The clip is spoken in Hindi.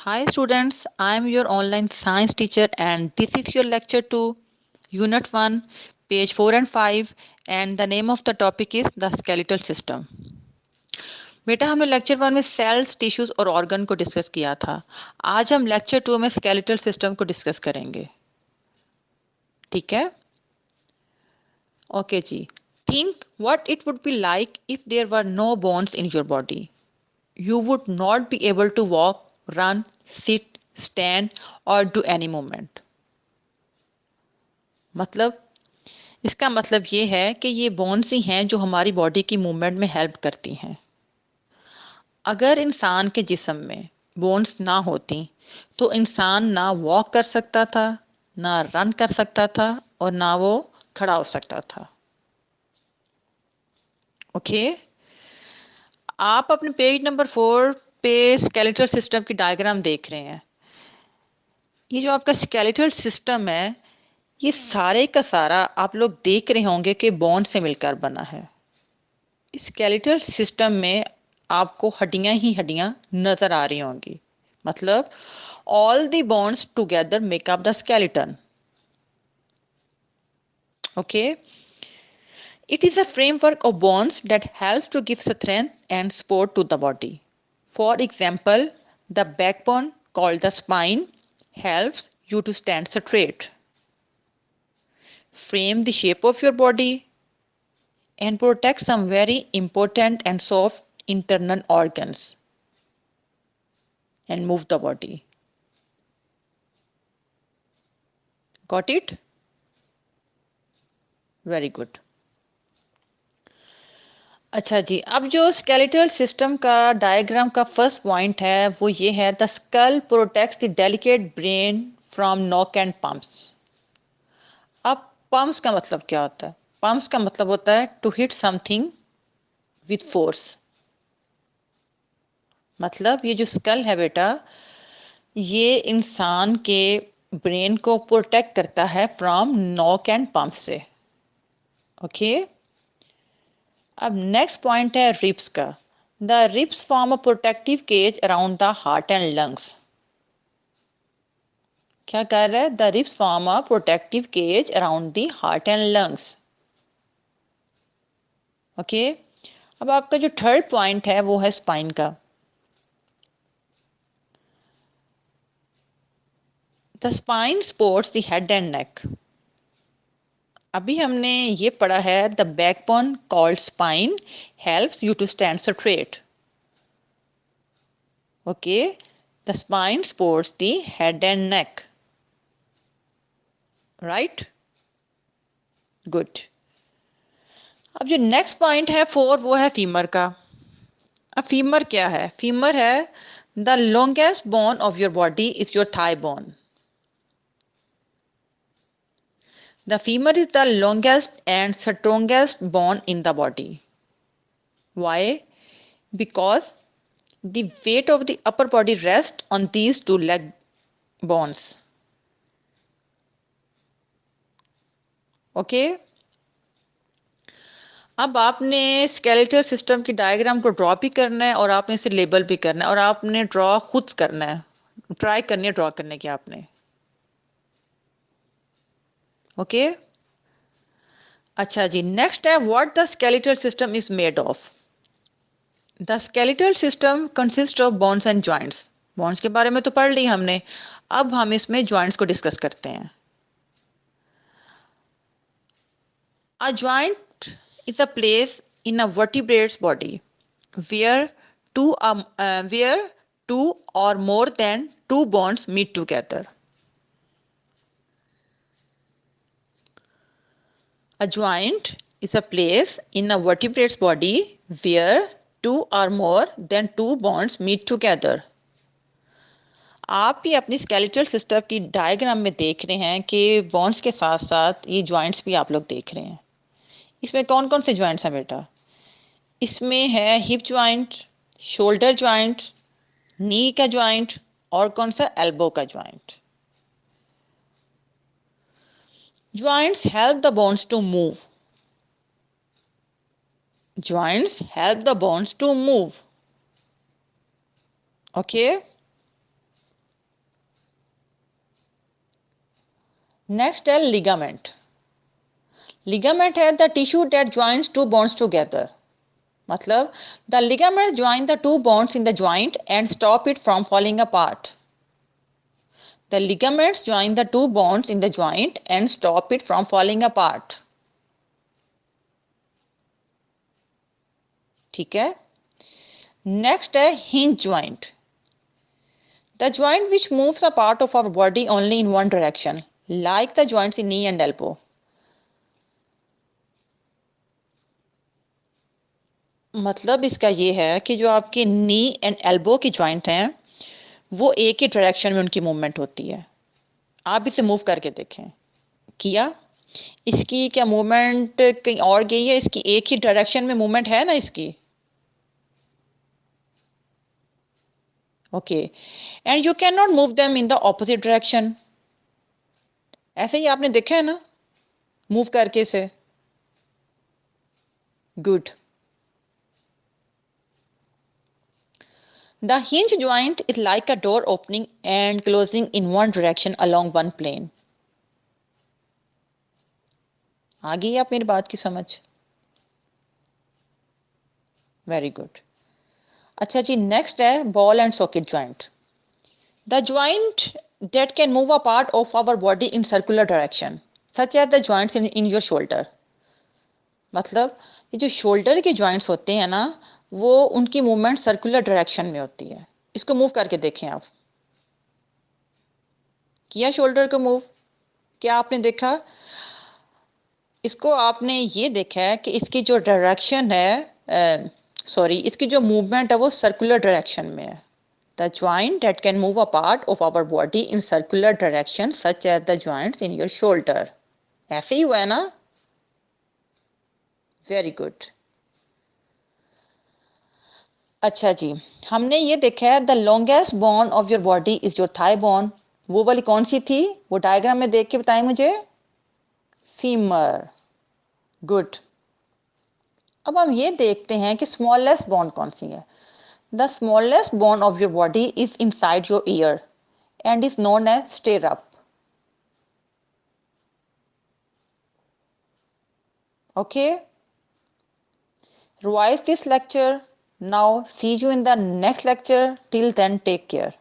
Hi students, I am your online science teacher and this is your lecture 2, unit 1, page 4 and 5 and the name of the topic is the skeletal system. बेटा हमने लेक्चर 1 में सेल्स, टिश्यूज और ऑर्गन को डिस्कस किया था। आज हम लेक्चर 2 में स्केलेटल सिस्टम को डिस्कस करेंगे। ठीक है? ओके जी। Think what it would be like if there were no bones in your body. You would not be able to walk, run, sit, stand or do any movement. मतलब इसका मतलब ये है कि ये बोन्स ही हैं जो हमारी बॉडी की मूवमेंट में हेल्प करती हैं। अगर इंसान के जिस्म में बोन्स ना होती तो इंसान ना वॉक कर सकता था, ना रन कर सकता था और ना वो खड़ा हो सकता था। ओके, आप अपने पेज नंबर 4 पे स्केलेटल सिस्टम की डायग्राम देख रहे हैं। ये जो आपका स्केलेटल सिस्टम है, ये सारे का सारा आप लोग देख रहे होंगे कि बोन से मिलकर बना है। स्केलेटल सिस्टम में आपको हड्डियां ही हड्डियां नजर आ रही होंगी। मतलब all the bones together make up the skeleton. Okay, it is a framework of bones that helps to give strength and support to the body. For example, the backbone called the spine helps you to stand straight, frame the shape of your body and protect some very important and soft internal organs and move the body. Got it? Very good. अच्छा जी, अब जो स्केलेटल सिस्टम का डायग्राम का फर्स्ट पॉइंट है वो ये है, the skull protects the delicate brain from knock and pumps. अब पम्प्स का मतलब क्या होता है? पम्प्स का मतलब होता है to hit something with force. मतलब ये जो स्कल है बेटा, ये इंसान के ब्रेन को प्रोटेक्ट करता है फ्रॉम नॉक एंड पम्प से। ओके, अब नेक्स्ट पॉइंट है रिब्स का। The ribs form a protective cage around the heart and lungs. क्या कर रहा है? The ribs form a protective cage around the heart and lungs. Okay, अब आपका जो थर्ड पॉइंट है वो है स्पाइन का। The spine supports the head and neck. अभी हमने ये पढ़ा है, the backbone called spine helps you to stand straight. Okay, the spine supports the head and neck. Right, good. अब जो नेक्स्ट पॉइंट है 4 वो है फीमर का। अब फीमर क्या है? फीमर है the longest bone of your body is your thigh bone. The femur is the longest and strongest bone in the body. Why? Because the weight of the upper body rests on these two leg bones. Okay, अब आपने स्केलेटल सिस्टम की डायग्राम को ड्रॉ भी करना है और आपने इसे लेबल भी करना है और आपने ड्रॉ खुद करना है, ट्राई करनी है ड्रॉ करने की आपने। ओके, अच्छा जी, नेक्स्ट है what the skeletal system is made of. The skeletal system consist of bones and joints. Bones के बारे में तो पढ़ ली हमने, अब हम इसमें जॉइंट्स को डिस्कस करते हैं। A joint is a place in a vertebrate's body where where two or more than two bones meet together. A joint is a place in a vertebrate's body where two or more than two bonds meet together. आप भी अपनी स्केलेटल सिस्टम की डायग्राम में देख रहे हैं कि बॉन्ड्स के साथ साथ ये जॉइंट्स भी आप लोग देख रहे हैं। इसमें कौन कौन से जॉइंट्स हैं बेटा? इसमें है hip joint, shoulder joint, knee का जॉइंट और कौन सा? एल्बो का joint. Joints help the bones to move. Joints help the bones to move. Okay, next है लिगामेंट। लिगामेंट है the tissue that joins two bones together. मतलब the ligament join the two bones in the joint and stop it from falling apart. The ligaments join the two bones in the joint and stop it from falling apart. ठीक है। नेक्स्ट है hinge joint. The joint which moves a part of our body only in one direction, like the joints in knee and elbow. मतलब इसका ये है कि जो आपके नी एंड एल्बो की जॉइंट हैं वो एक ही डायरेक्शन में उनकी मूवमेंट होती है। आप इसे मूव करके देखें। किया? इसकी क्या मूवमेंट कहीं और गई है? इसकी एक ही डायरेक्शन में मूवमेंट है ना इसकी। Okay, and you can not move them in the opposite direction. ऐसे ही आपने देखा है ना मूव करके से। Good. The hinge joint is like a door opening and closing in one direction along one plane. आ गई आप मेरी बात की समझ? Very good. अच्छा जी, नेक्स्ट है ball and socket joint. The joint that can move a part of our body in circular direction, such as the joints in your shoulder. मतलब ये जो शोल्डर के जॉइंट्स होते हैं ना वो उनकी मूवमेंट सर्कुलर डायरेक्शन में होती है। इसको मूव करके देखें आप। किया शोल्डर को मूव? क्या आपने देखा? इसको आपने ये देखा है कि इसकी जो डायरेक्शन है सॉरी इसकी जो मूवमेंट है वो सर्कुलर डायरेक्शन में है। The joint that can move a part of our body in circular direction such as the joints in your shoulder. ऐसे ही हुआ है ना? Very good. अच्छा जी, हमने ये देखा है the longest bone of your body is your thigh bone. वो वाली कौन सी थी? वो डायग्राम में देख के बताएं मुझे। फीमर। गुड। अब हम ये देखते हैं कि स्मॉलेस्ट बोन कौन सी है। The smallest bone of your body is inside your year and is known as stirrup. Okay, revise this lecture. Now see you in the next lecture. Till then, take care.